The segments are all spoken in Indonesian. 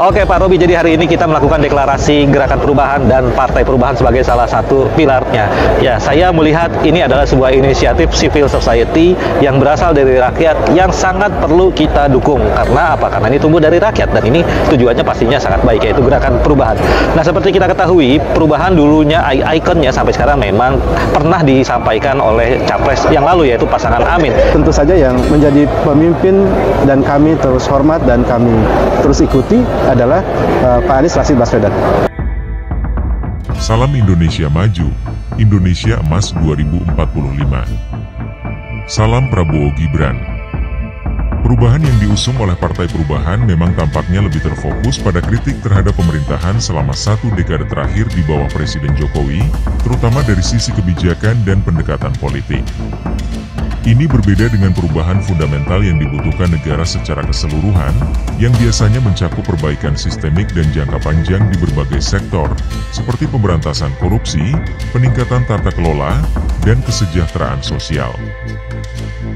Oke Pak Robi, jadi hari ini kita melakukan deklarasi Gerakan Perubahan dan Partai Perubahan sebagai salah satu pilarnya. Ya, saya melihat ini adalah sebuah inisiatif civil society yang berasal dari rakyat yang sangat perlu kita dukung. Karena apa? Karena ini tumbuh dari rakyat dan ini tujuannya pastinya sangat baik, yaitu Gerakan Perubahan. Nah, seperti kita ketahui, perubahan dulunya ikonnya sampai sekarang memang pernah disampaikan oleh capres yang lalu, yaitu pasangan Amin. Tentu saja yang menjadi pemimpin dan kami terus hormat dan kami terus ikuti adalah Pak Anies Rashid Baswedan. Salam Indonesia Maju, Indonesia Emas 2045. Salam Prabowo Gibran. Perubahan yang diusung oleh Partai Perubahan memang tampaknya lebih terfokus pada kritik terhadap pemerintahan selama 1 dekade terakhir di bawah Presiden Jokowi, terutama dari sisi kebijakan dan pendekatan politik. Ini berbeda dengan perubahan fundamental yang dibutuhkan negara secara keseluruhan, yang biasanya mencakup perbaikan sistemik dan jangka panjang di berbagai sektor, seperti pemberantasan korupsi, peningkatan tata kelola, dan kesejahteraan sosial.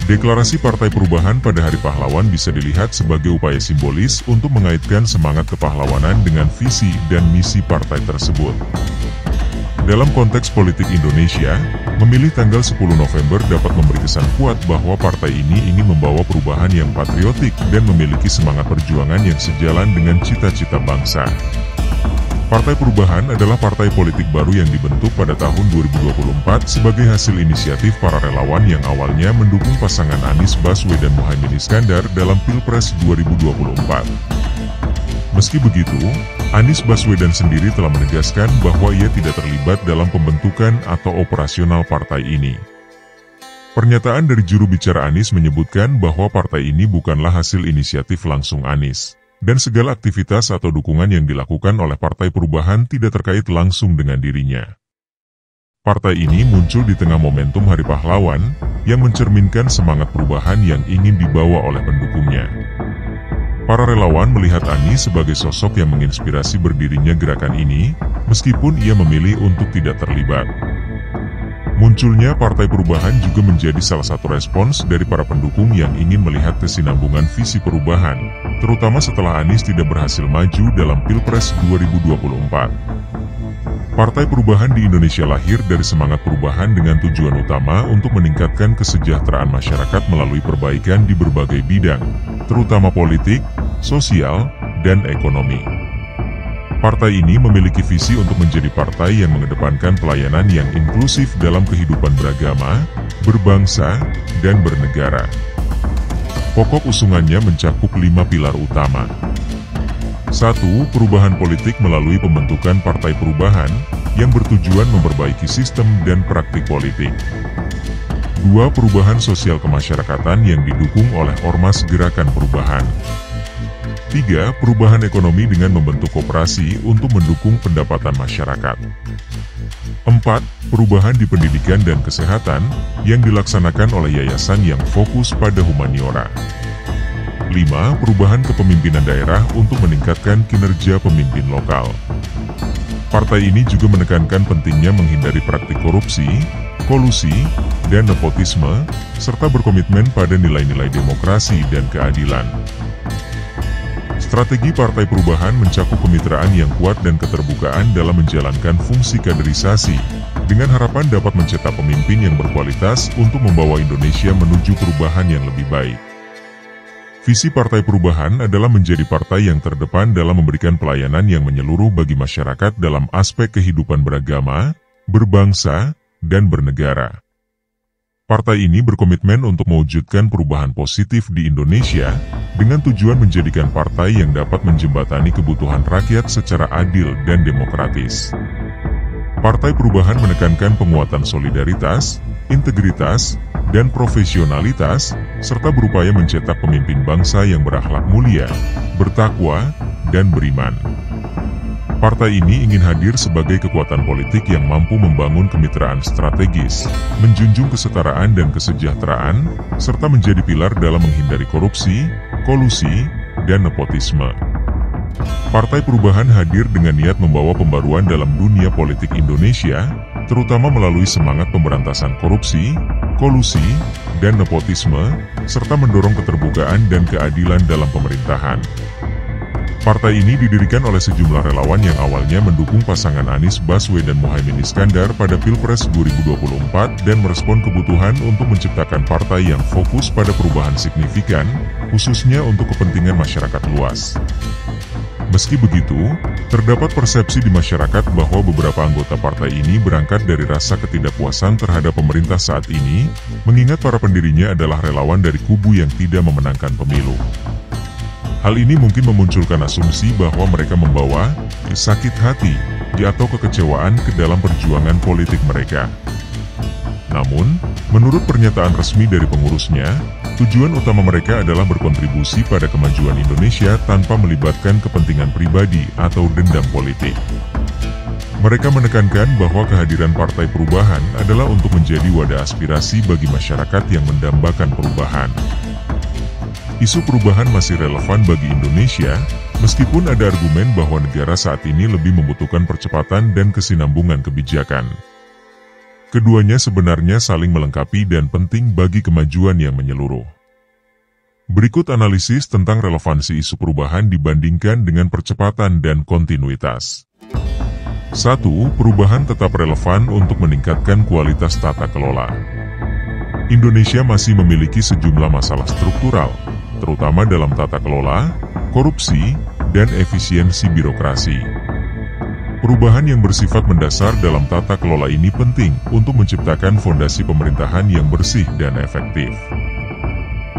Deklarasi Partai Perubahan pada Hari Pahlawan bisa dilihat sebagai upaya simbolis untuk mengaitkan semangat kepahlawanan dengan visi dan misi partai tersebut. Dalam konteks politik Indonesia, memilih tanggal 10 November dapat memberi kesan kuat bahwa partai ini ingin membawa perubahan yang patriotik dan memiliki semangat perjuangan yang sejalan dengan cita-cita bangsa. Partai Perubahan adalah partai politik baru yang dibentuk pada tahun 2024 sebagai hasil inisiatif para relawan yang awalnya mendukung pasangan Anies Baswedan Muhaimin Iskandar dalam Pilpres 2024. Meski begitu, Anies Baswedan sendiri telah menegaskan bahwa ia tidak terlibat dalam pembentukan atau operasional partai ini. Pernyataan dari juru bicara Anies menyebutkan bahwa partai ini bukanlah hasil inisiatif langsung Anies, dan segala aktivitas atau dukungan yang dilakukan oleh Partai Perubahan tidak terkait langsung dengan dirinya. Partai ini muncul di tengah momentum Hari Pahlawan, yang mencerminkan semangat perubahan yang ingin dibawa oleh pendukungnya. Para relawan melihat Anies sebagai sosok yang menginspirasi berdirinya gerakan ini, meskipun ia memilih untuk tidak terlibat. Munculnya Partai Perubahan juga menjadi salah satu respons dari para pendukung yang ingin melihat kesinambungan visi perubahan, terutama setelah Anies tidak berhasil maju dalam Pilpres 2024. Partai Perubahan di Indonesia lahir dari semangat perubahan dengan tujuan utama untuk meningkatkan kesejahteraan masyarakat melalui perbaikan di berbagai bidang, terutama politik, sosial, dan ekonomi. Partai ini memiliki visi untuk menjadi partai yang mengedepankan pelayanan yang inklusif dalam kehidupan beragama, berbangsa, dan bernegara. Pokok usungannya mencakup 5 pilar utama. 1. Perubahan politik melalui pembentukan Partai Perubahan, yang bertujuan memperbaiki sistem dan praktik politik. 2. Perubahan sosial kemasyarakatan yang didukung oleh Ormas Gerakan Perubahan. 3. Perubahan ekonomi dengan membentuk koperasi untuk mendukung pendapatan masyarakat. 4. Perubahan di pendidikan dan kesehatan, yang dilaksanakan oleh yayasan yang fokus pada humaniora. 5. Perubahan kepemimpinan daerah untuk meningkatkan kinerja pemimpin lokal. Partai ini juga menekankan pentingnya menghindari praktik korupsi, kolusi, dan nepotisme, serta berkomitmen pada nilai-nilai demokrasi dan keadilan. Strategi Partai Perubahan mencakup kemitraan yang kuat dan keterbukaan dalam menjalankan fungsi kaderisasi, dengan harapan dapat mencetak pemimpin yang berkualitas untuk membawa Indonesia menuju perubahan yang lebih baik. Visi Partai Perubahan adalah menjadi partai yang terdepan dalam memberikan pelayanan yang menyeluruh bagi masyarakat dalam aspek kehidupan beragama, berbangsa, dan bernegara. Partai ini berkomitmen untuk mewujudkan perubahan positif di Indonesia, dengan tujuan menjadikan partai yang dapat menjembatani kebutuhan rakyat secara adil dan demokratis. Partai Perubahan menekankan penguatan solidaritas, integritas, dan profesionalitas, serta berupaya mencetak pemimpin bangsa yang berakhlak mulia, bertakwa, dan beriman. Partai ini ingin hadir sebagai kekuatan politik yang mampu membangun kemitraan strategis, menjunjung kesetaraan dan kesejahteraan, serta menjadi pilar dalam menghindari korupsi, kolusi, dan nepotisme. Partai Perubahan hadir dengan niat membawa pembaruan dalam dunia politik Indonesia, terutama melalui semangat pemberantasan korupsi, kolusi, dan nepotisme, serta mendorong keterbukaan dan keadilan dalam pemerintahan. Partai ini didirikan oleh sejumlah relawan yang awalnya mendukung pasangan Anies Baswedan dan Muhaimin Iskandar pada Pilpres 2024 dan merespon kebutuhan untuk menciptakan partai yang fokus pada perubahan signifikan, khususnya untuk kepentingan masyarakat luas. Meski begitu, terdapat persepsi di masyarakat bahwa beberapa anggota partai ini berangkat dari rasa ketidakpuasan terhadap pemerintah saat ini, mengingat para pendirinya adalah relawan dari kubu yang tidak memenangkan pemilu. Hal ini mungkin memunculkan asumsi bahwa mereka membawa sakit hati atau kekecewaan ke dalam perjuangan politik mereka. Namun, menurut pernyataan resmi dari pengurusnya, tujuan utama mereka adalah berkontribusi pada kemajuan Indonesia tanpa melibatkan kepentingan pribadi atau dendam politik. Mereka menekankan bahwa kehadiran Partai Perubahan adalah untuk menjadi wadah aspirasi bagi masyarakat yang mendambakan perubahan. Isu perubahan masih relevan bagi Indonesia, meskipun ada argumen bahwa negara saat ini lebih membutuhkan percepatan dan kesinambungan kebijakan. Keduanya sebenarnya saling melengkapi dan penting bagi kemajuan yang menyeluruh. Berikut analisis tentang relevansi isu perubahan dibandingkan dengan percepatan dan kontinuitas. 1. Perubahan tetap relevan untuk meningkatkan kualitas tata kelola. Indonesia masih memiliki sejumlah masalah struktural, terutama dalam tata kelola, korupsi, dan efisiensi birokrasi. Perubahan yang bersifat mendasar dalam tata kelola ini penting untuk menciptakan fondasi pemerintahan yang bersih dan efektif.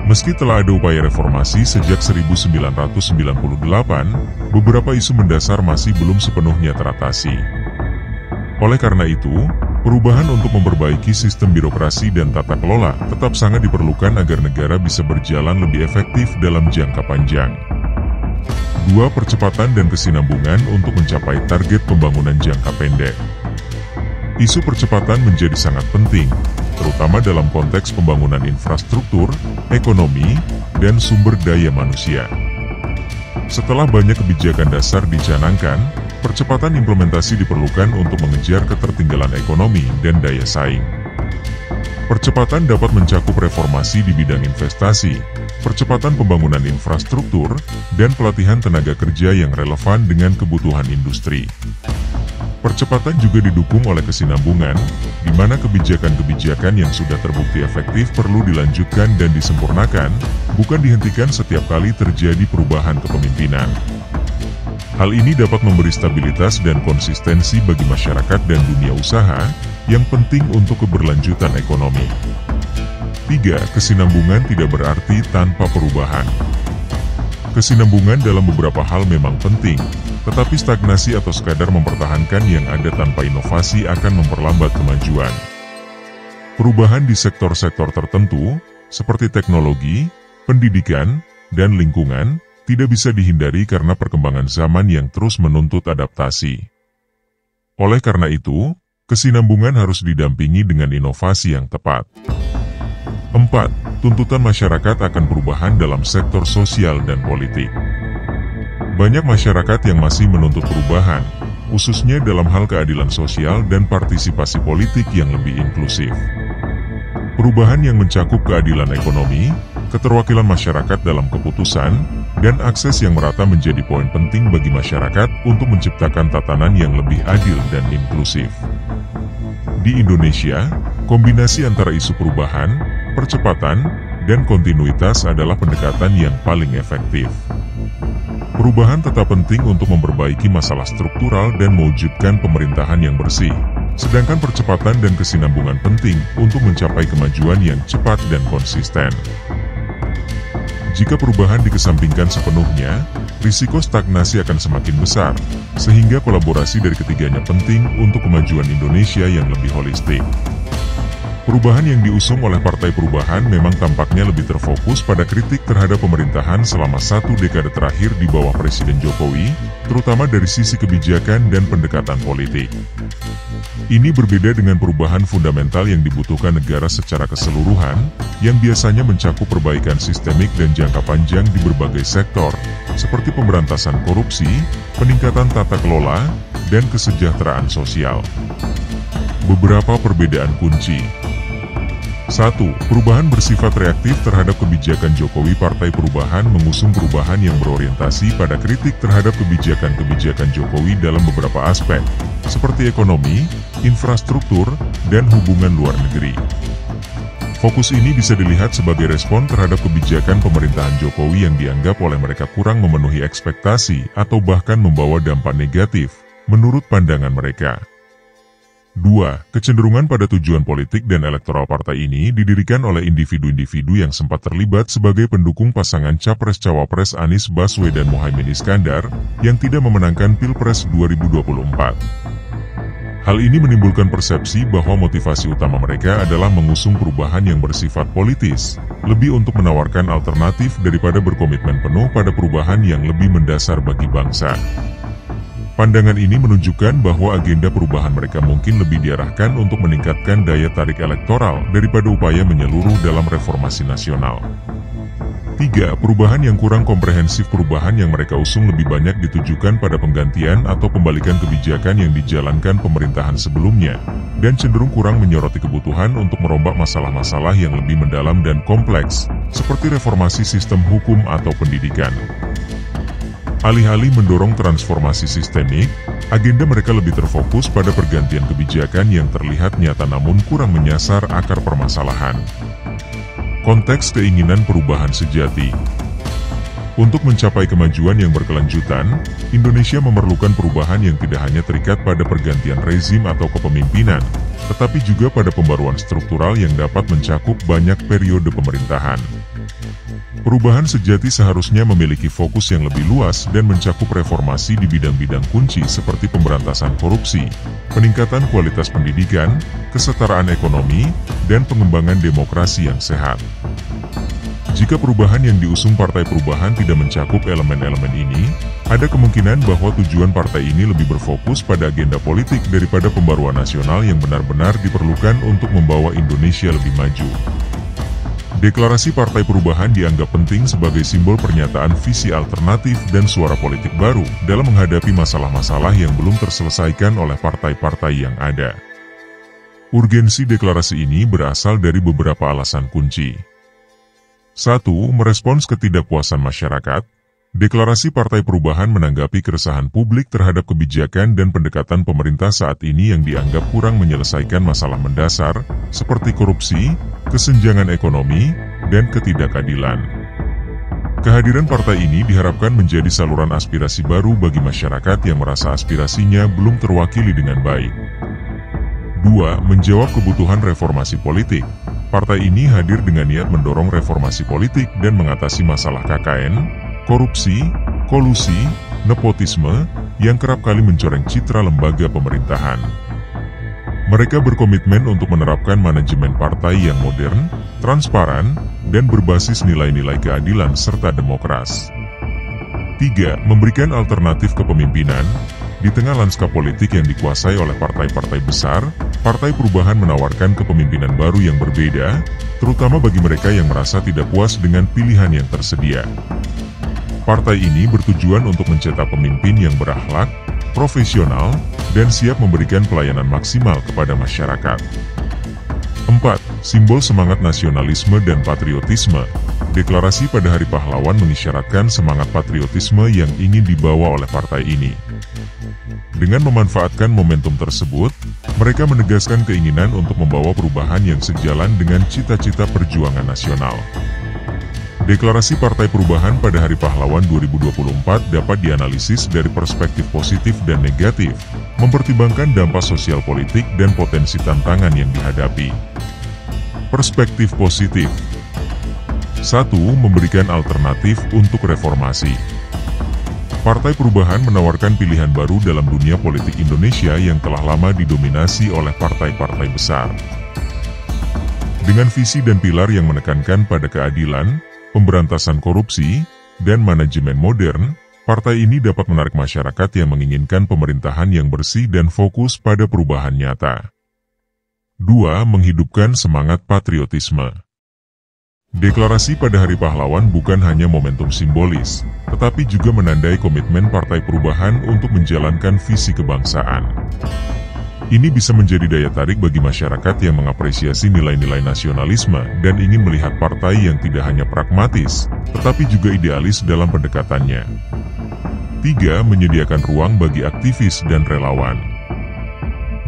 Meski telah ada upaya reformasi sejak 1998, beberapa isu mendasar masih belum sepenuhnya teratasi. Oleh karena itu, perubahan untuk memperbaiki sistem birokrasi dan tata kelola tetap sangat diperlukan agar negara bisa berjalan lebih efektif dalam jangka panjang. 2. Percepatan dan kesinambungan untuk mencapai target pembangunan jangka pendek. Isu percepatan menjadi sangat penting, terutama dalam konteks pembangunan infrastruktur, ekonomi, dan sumber daya manusia. Setelah banyak kebijakan dasar dicanangkan, percepatan implementasi diperlukan untuk mengejar ketertinggalan ekonomi dan daya saing. Percepatan dapat mencakup reformasi di bidang investasi, percepatan pembangunan infrastruktur, dan pelatihan tenaga kerja yang relevan dengan kebutuhan industri. Percepatan juga didukung oleh kesinambungan, di mana kebijakan-kebijakan yang sudah terbukti efektif perlu dilanjutkan dan disempurnakan, bukan dihentikan setiap kali terjadi perubahan kepemimpinan. Hal ini dapat memberi stabilitas dan konsistensi bagi masyarakat dan dunia usaha, yang penting untuk keberlanjutan ekonomi. 3. Kesinambungan tidak berarti tanpa perubahan. Kesinambungan dalam beberapa hal memang penting, tetapi stagnasi atau sekadar mempertahankan yang ada tanpa inovasi akan memperlambat kemajuan. Perubahan di sektor-sektor tertentu, seperti teknologi, pendidikan, dan lingkungan, tidak bisa dihindari karena perkembangan zaman yang terus menuntut adaptasi. Oleh karena itu, kesinambungan harus didampingi dengan inovasi yang tepat. 4. Tuntutan masyarakat akan perubahan dalam sektor sosial dan politik. Banyak masyarakat yang masih menuntut perubahan, khususnya dalam hal keadilan sosial dan partisipasi politik yang lebih inklusif. Perubahan yang mencakup keadilan ekonomi, keterwakilan masyarakat dalam keputusan, dan akses yang merata menjadi poin penting bagi masyarakat untuk menciptakan tatanan yang lebih adil dan inklusif. Di Indonesia, kombinasi antara isu perubahan, percepatan, dan kontinuitas adalah pendekatan yang paling efektif. Perubahan tetap penting untuk memperbaiki masalah struktural dan mewujudkan pemerintahan yang bersih, sedangkan percepatan dan kesinambungan penting untuk mencapai kemajuan yang cepat dan konsisten. Jika perubahan dikesampingkan sepenuhnya, risiko stagnasi akan semakin besar, sehingga kolaborasi dari ketiganya penting untuk kemajuan Indonesia yang lebih holistik. Perubahan yang diusung oleh Partai Perubahan memang tampaknya lebih terfokus pada kritik terhadap pemerintahan selama 1 dekade terakhir di bawah Presiden Jokowi, terutama dari sisi kebijakan dan pendekatan politik. Ini berbeda dengan perubahan fundamental yang dibutuhkan negara secara keseluruhan, yang biasanya mencakup perbaikan sistemik dan jangka panjang di berbagai sektor, seperti pemberantasan korupsi, peningkatan tata kelola, dan kesejahteraan sosial. Beberapa perbedaan kunci. 1. Perubahan bersifat reaktif terhadap kebijakan Jokowi. Partai Perubahan mengusung perubahan yang berorientasi pada kritik terhadap kebijakan-kebijakan Jokowi dalam beberapa aspek, seperti ekonomi, infrastruktur, dan hubungan luar negeri. Fokus ini bisa dilihat sebagai respon terhadap kebijakan pemerintahan Jokowi yang dianggap oleh mereka kurang memenuhi ekspektasi atau bahkan membawa dampak negatif, menurut pandangan mereka. 2. Kecenderungan pada tujuan politik dan elektoral partai ini didirikan oleh individu-individu yang sempat terlibat sebagai pendukung pasangan Capres-Cawapres Anies Baswedan Muhaimin Iskandar yang tidak memenangkan Pilpres 2024. Hal ini menimbulkan persepsi bahwa motivasi utama mereka adalah mengusung perubahan yang bersifat politis, lebih untuk menawarkan alternatif daripada berkomitmen penuh pada perubahan yang lebih mendasar bagi bangsa. Pandangan ini menunjukkan bahwa agenda perubahan mereka mungkin lebih diarahkan untuk meningkatkan daya tarik elektoral daripada upaya menyeluruh dalam reformasi nasional. 3. Perubahan yang kurang komprehensif. Perubahan yang mereka usung lebih banyak ditujukan pada penggantian atau pembalikan kebijakan yang dijalankan pemerintahan sebelumnya, dan cenderung kurang menyoroti kebutuhan untuk merombak masalah-masalah yang lebih mendalam dan kompleks, seperti reformasi sistem hukum atau pendidikan. Alih-alih mendorong transformasi sistemik, agenda mereka lebih terfokus pada pergantian kebijakan yang terlihat nyata namun kurang menyasar akar permasalahan. Konteks keinginan perubahan sejati. Untuk mencapai kemajuan yang berkelanjutan, Indonesia memerlukan perubahan yang tidak hanya terikat pada pergantian rezim atau kepemimpinan, tetapi juga pada pembaruan struktural yang dapat mencakup banyak periode pemerintahan. Perubahan sejati seharusnya memiliki fokus yang lebih luas dan mencakup reformasi di bidang-bidang kunci seperti pemberantasan korupsi, peningkatan kualitas pendidikan, kesetaraan ekonomi, dan pengembangan demokrasi yang sehat. Jika perubahan yang diusung Partai Perubahan tidak mencakup elemen-elemen ini, ada kemungkinan bahwa tujuan partai ini lebih berfokus pada agenda politik daripada pembaruan nasional yang benar-benar diperlukan untuk membawa Indonesia lebih maju. Deklarasi Partai Perubahan dianggap penting sebagai simbol pernyataan visi alternatif dan suara politik baru dalam menghadapi masalah-masalah yang belum terselesaikan oleh partai-partai yang ada. Urgensi deklarasi ini berasal dari beberapa alasan kunci. 1. Merespons ketidakpuasan masyarakat. Deklarasi Partai Perubahan menanggapi keresahan publik terhadap kebijakan dan pendekatan pemerintah saat ini yang dianggap kurang menyelesaikan masalah mendasar, seperti korupsi, kesenjangan ekonomi, dan ketidakadilan. Kehadiran partai ini diharapkan menjadi saluran aspirasi baru bagi masyarakat yang merasa aspirasinya belum terwakili dengan baik. 2. Menjawab kebutuhan reformasi politik. Partai ini hadir dengan niat mendorong reformasi politik dan mengatasi masalah KKN, korupsi, kolusi, nepotisme, yang kerap kali mencoreng citra lembaga pemerintahan. Mereka berkomitmen untuk menerapkan manajemen partai yang modern, transparan, dan berbasis nilai-nilai keadilan serta demokrasi. 3. Memberikan alternatif kepemimpinan. Di tengah lanskap politik yang dikuasai oleh partai-partai besar, Partai Perubahan menawarkan kepemimpinan baru yang berbeda, terutama bagi mereka yang merasa tidak puas dengan pilihan yang tersedia. Partai ini bertujuan untuk mencetak pemimpin yang berakhlak, profesional, dan siap memberikan pelayanan maksimal kepada masyarakat. 4. Simbol semangat nasionalisme dan patriotisme. Deklarasi pada Hari Pahlawan mengisyaratkan semangat patriotisme yang ingin dibawa oleh partai ini. Dengan memanfaatkan momentum tersebut, mereka menegaskan keinginan untuk membawa perubahan yang sejalan dengan cita-cita perjuangan nasional. Deklarasi Partai Perubahan pada Hari Pahlawan 2024 dapat dianalisis dari perspektif positif dan negatif, mempertimbangkan dampak sosial politik dan potensi tantangan yang dihadapi. Perspektif positif. 1. Memberikan alternatif untuk reformasi. Partai Perubahan menawarkan pilihan baru dalam dunia politik Indonesia yang telah lama didominasi oleh partai-partai besar. Dengan visi dan pilar yang menekankan pada keadilan, pemberantasan korupsi, dan manajemen modern, partai ini dapat menarik masyarakat yang menginginkan pemerintahan yang bersih dan fokus pada perubahan nyata. 2. Menghidupkan semangat patriotisme. Deklarasi pada Hari Pahlawan bukan hanya momentum simbolis, tetapi juga menandai komitmen Partai Perubahan untuk menjalankan visi kebangsaan. Ini bisa menjadi daya tarik bagi masyarakat yang mengapresiasi nilai-nilai nasionalisme dan ingin melihat partai yang tidak hanya pragmatis, tetapi juga idealis dalam pendekatannya. 3. Menyediakan ruang bagi aktivis dan relawan.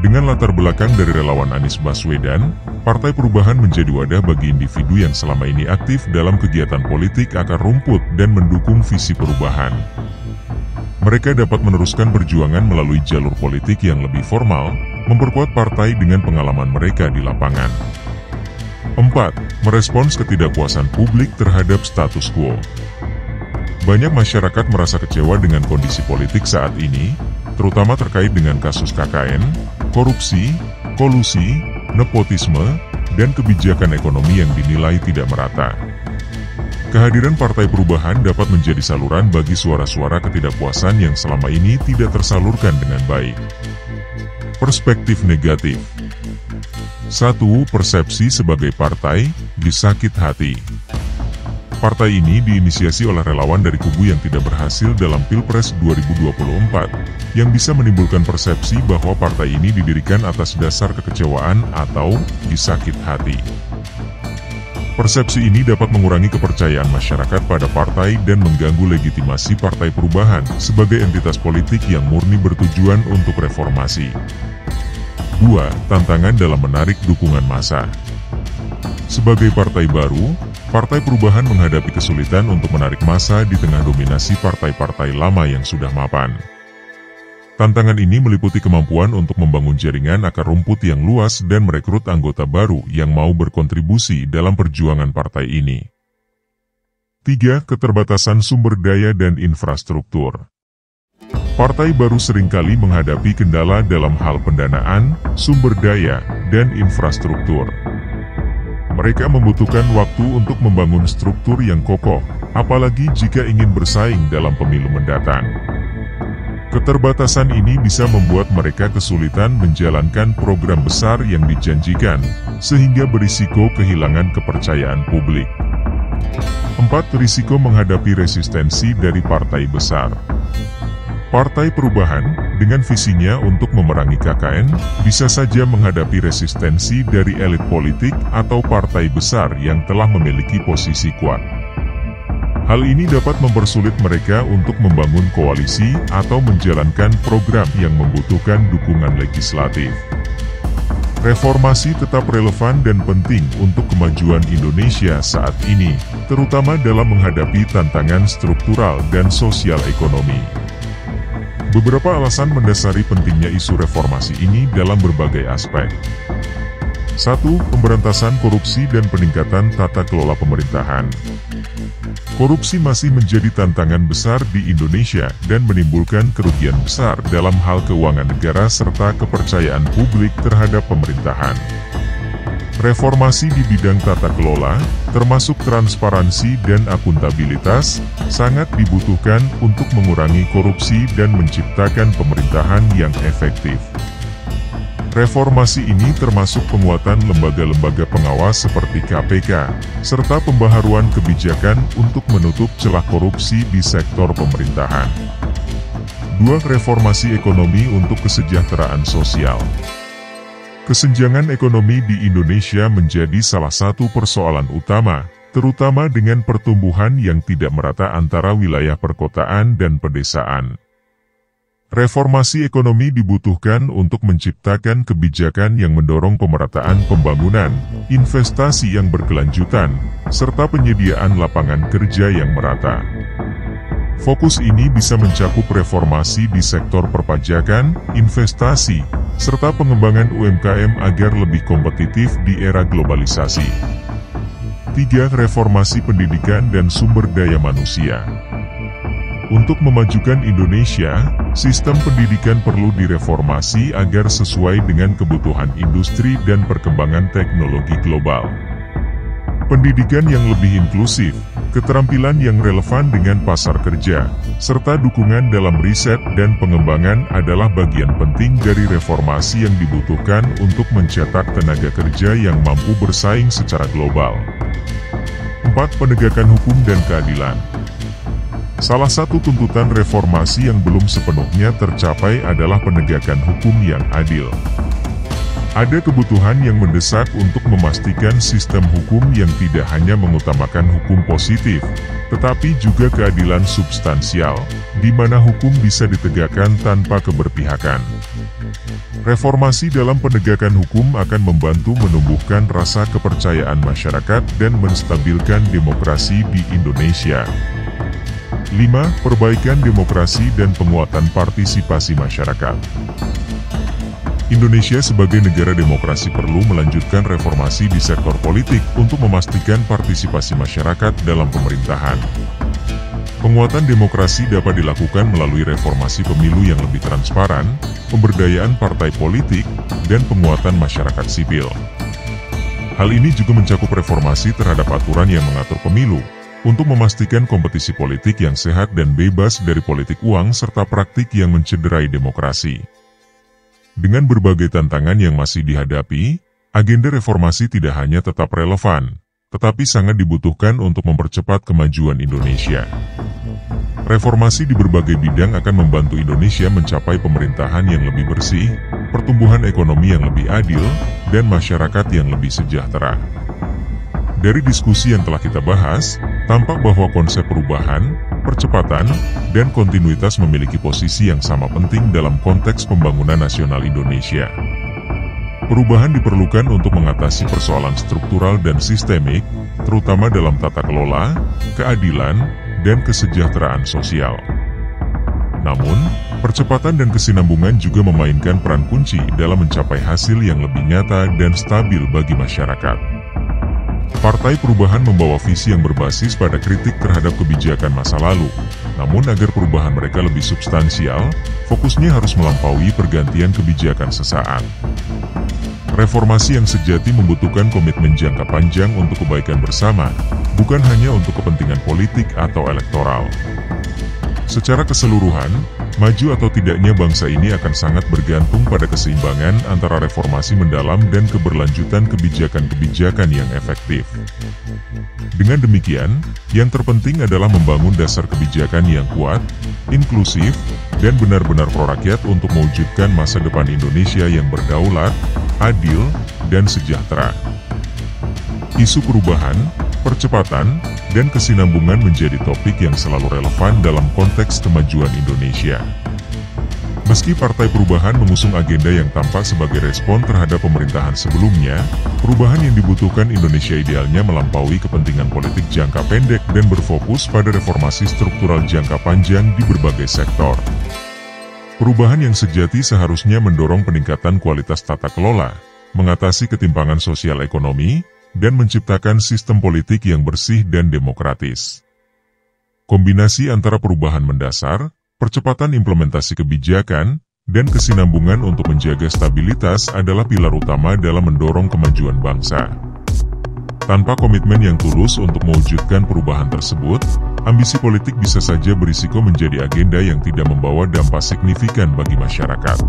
Dengan latar belakang dari relawan Anies Baswedan, Partai Perubahan menjadi wadah bagi individu yang selama ini aktif dalam kegiatan politik akar rumput dan mendukung visi perubahan. Mereka dapat meneruskan perjuangan melalui jalur politik yang lebih formal, memperkuat partai dengan pengalaman mereka di lapangan. 4. Merespons ketidakpuasan publik terhadap status quo. Banyak masyarakat merasa kecewa dengan kondisi politik saat ini, terutama terkait dengan kasus KKN, korupsi, kolusi, nepotisme, dan kebijakan ekonomi yang dinilai tidak merata. Kehadiran Partai Perubahan dapat menjadi saluran bagi suara-suara ketidakpuasan yang selama ini tidak tersalurkan dengan baik. Perspektif negatif. 1. Persepsi sebagai partai disakit hati. Partai ini diinisiasi oleh relawan dari kubu yang tidak berhasil dalam Pilpres 2024, yang bisa menimbulkan persepsi bahwa partai ini didirikan atas dasar kekecewaan atau disakit hati. Persepsi ini dapat mengurangi kepercayaan masyarakat pada partai dan mengganggu legitimasi Partai Perubahan sebagai entitas politik yang murni bertujuan untuk reformasi. 2. Tantangan dalam menarik dukungan massa. Sebagai partai baru, Partai Perubahan menghadapi kesulitan untuk menarik massa di tengah dominasi partai-partai lama yang sudah mapan. Tantangan ini meliputi kemampuan untuk membangun jaringan akar rumput yang luas dan merekrut anggota baru yang mau berkontribusi dalam perjuangan partai ini. 3. Keterbatasan sumber daya dan infrastruktur. Partai baru seringkali menghadapi kendala dalam hal pendanaan, sumber daya, dan infrastruktur. Mereka membutuhkan waktu untuk membangun struktur yang kokoh, apalagi jika ingin bersaing dalam pemilu mendatang. Keterbatasan ini bisa membuat mereka kesulitan menjalankan program besar yang dijanjikan, sehingga berisiko kehilangan kepercayaan publik. 4. Risiko menghadapi resistensi dari partai besar. Partai Perubahan, dengan visinya untuk memerangi KKN, bisa saja menghadapi resistensi dari elit politik atau partai besar yang telah memiliki posisi kuat. Hal ini dapat mempersulit mereka untuk membangun koalisi atau menjalankan program yang membutuhkan dukungan legislatif. Reformasi tetap relevan dan penting untuk kemajuan Indonesia saat ini, terutama dalam menghadapi tantangan struktural dan sosial ekonomi. Beberapa alasan mendasari pentingnya isu reformasi ini dalam berbagai aspek. 1. Pemberantasan korupsi dan peningkatan tata kelola pemerintahan. Korupsi masih menjadi tantangan besar di Indonesia dan menimbulkan kerugian besar dalam hal keuangan negara serta kepercayaan publik terhadap pemerintahan. Reformasi di bidang tata kelola, termasuk transparansi dan akuntabilitas, sangat dibutuhkan untuk mengurangi korupsi dan menciptakan pemerintahan yang efektif. Reformasi ini termasuk penguatan lembaga-lembaga pengawas seperti KPK, serta pembaharuan kebijakan untuk menutup celah korupsi di sektor pemerintahan. 2. Reformasi ekonomi untuk kesejahteraan sosial. Kesenjangan ekonomi di Indonesia menjadi salah satu persoalan utama, terutama dengan pertumbuhan yang tidak merata antara wilayah perkotaan dan pedesaan. Reformasi ekonomi dibutuhkan untuk menciptakan kebijakan yang mendorong pemerataan pembangunan, investasi yang berkelanjutan, serta penyediaan lapangan kerja yang merata. Fokus ini bisa mencakup reformasi di sektor perpajakan, investasi, serta pengembangan UMKM agar lebih kompetitif di era globalisasi. 3. Reformasi pendidikan dan sumber daya manusia. Untuk memajukan Indonesia, sistem pendidikan perlu direformasi agar sesuai dengan kebutuhan industri dan perkembangan teknologi global. Pendidikan yang lebih inklusif, keterampilan yang relevan dengan pasar kerja, serta dukungan dalam riset dan pengembangan adalah bagian penting dari reformasi yang dibutuhkan untuk mencetak tenaga kerja yang mampu bersaing secara global. 4. Penegakan hukum dan keadilan. Salah satu tuntutan reformasi yang belum sepenuhnya tercapai adalah penegakan hukum yang adil. Ada kebutuhan yang mendesak untuk memastikan sistem hukum yang tidak hanya mengutamakan hukum positif, tetapi juga keadilan substansial, di mana hukum bisa ditegakkan tanpa keberpihakan. Reformasi dalam penegakan hukum akan membantu menumbuhkan rasa kepercayaan masyarakat dan menstabilkan demokrasi di Indonesia. 5. Perbaikan demokrasi dan penguatan partisipasi masyarakat. Indonesia sebagai negara demokrasi perlu melanjutkan reformasi di sektor politik untuk memastikan partisipasi masyarakat dalam pemerintahan. Penguatan demokrasi dapat dilakukan melalui reformasi pemilu yang lebih transparan, pemberdayaan partai politik, dan penguatan masyarakat sipil. Hal ini juga mencakup reformasi terhadap aturan yang mengatur pemilu, untuk memastikan kompetisi politik yang sehat dan bebas dari politik uang serta praktik yang mencederai demokrasi. Dengan berbagai tantangan yang masih dihadapi, agenda reformasi tidak hanya tetap relevan, tetapi sangat dibutuhkan untuk mempercepat kemajuan Indonesia. Reformasi di berbagai bidang akan membantu Indonesia mencapai pemerintahan yang lebih bersih, pertumbuhan ekonomi yang lebih adil, dan masyarakat yang lebih sejahtera. Dari diskusi yang telah kita bahas, tampak bahwa konsep perubahan, percepatan, dan kontinuitas memiliki posisi yang sama penting dalam konteks pembangunan nasional Indonesia. Perubahan diperlukan untuk mengatasi persoalan struktural dan sistemik, terutama dalam tata kelola, keadilan, dan kesejahteraan sosial. Namun, percepatan dan kesinambungan juga memainkan peran kunci dalam mencapai hasil yang lebih nyata dan stabil bagi masyarakat. Partai Perubahan membawa visi yang berbasis pada kritik terhadap kebijakan masa lalu. Namun agar perubahan mereka lebih substansial, fokusnya harus melampaui pergantian kebijakan sesaat. Reformasi yang sejati membutuhkan komitmen jangka panjang untuk kebaikan bersama, bukan hanya untuk kepentingan politik atau elektoral. Secara keseluruhan, maju atau tidaknya bangsa ini akan sangat bergantung pada keseimbangan antara reformasi mendalam dan keberlanjutan kebijakan-kebijakan yang efektif. Dengan demikian, yang terpenting adalah membangun dasar kebijakan yang kuat, inklusif, dan benar-benar pro-rakyat untuk mewujudkan masa depan Indonesia yang berdaulat, adil, dan sejahtera. Isu perubahan, percepatan, dan kesinambungan menjadi topik yang selalu relevan dalam konteks kemajuan Indonesia. Meski Partai Perubahan mengusung agenda yang tampak sebagai respon terhadap pemerintahan sebelumnya, perubahan yang dibutuhkan Indonesia idealnya melampaui kepentingan politik jangka pendek dan berfokus pada reformasi struktural jangka panjang di berbagai sektor. Perubahan yang sejati seharusnya mendorong peningkatan kualitas tata kelola, mengatasi ketimpangan sosial ekonomi, dan menciptakan sistem politik yang bersih dan demokratis. Kombinasi antara perubahan mendasar, percepatan implementasi kebijakan, dan kesinambungan untuk menjaga stabilitas adalah pilar utama dalam mendorong kemajuan bangsa. Tanpa komitmen yang tulus untuk mewujudkan perubahan tersebut, ambisi politik bisa saja berisiko menjadi agenda yang tidak membawa dampak signifikan bagi masyarakat.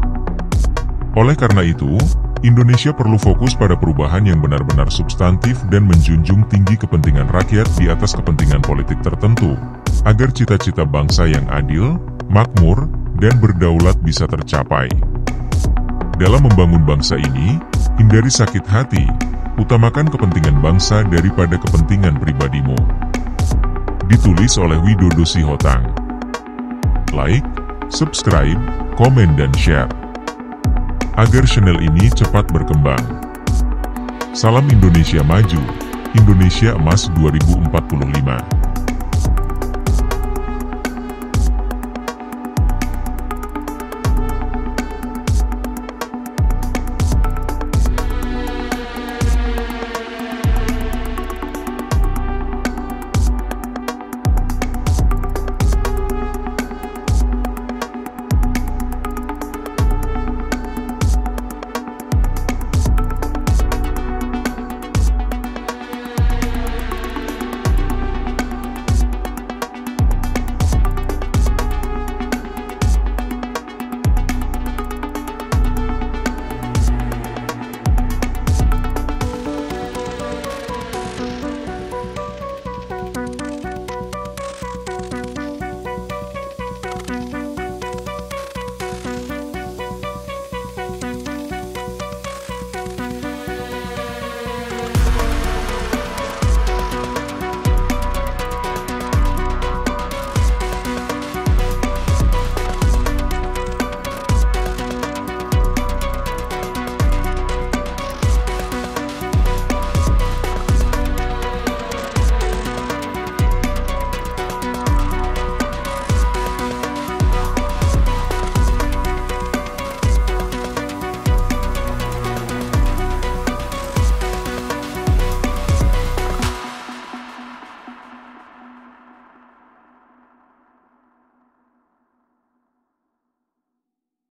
Oleh karena itu, Indonesia perlu fokus pada perubahan yang benar-benar substantif dan menjunjung tinggi kepentingan rakyat di atas kepentingan politik tertentu, agar cita-cita bangsa yang adil, makmur, dan berdaulat bisa tercapai. Dalam membangun bangsa ini, hindari sakit hati, utamakan kepentingan bangsa daripada kepentingan pribadimu. Ditulis oleh Widodo Sihotang. Like, subscribe, komen, dan share agar channel ini cepat berkembang. Salam Indonesia Maju, Indonesia Emas 2045.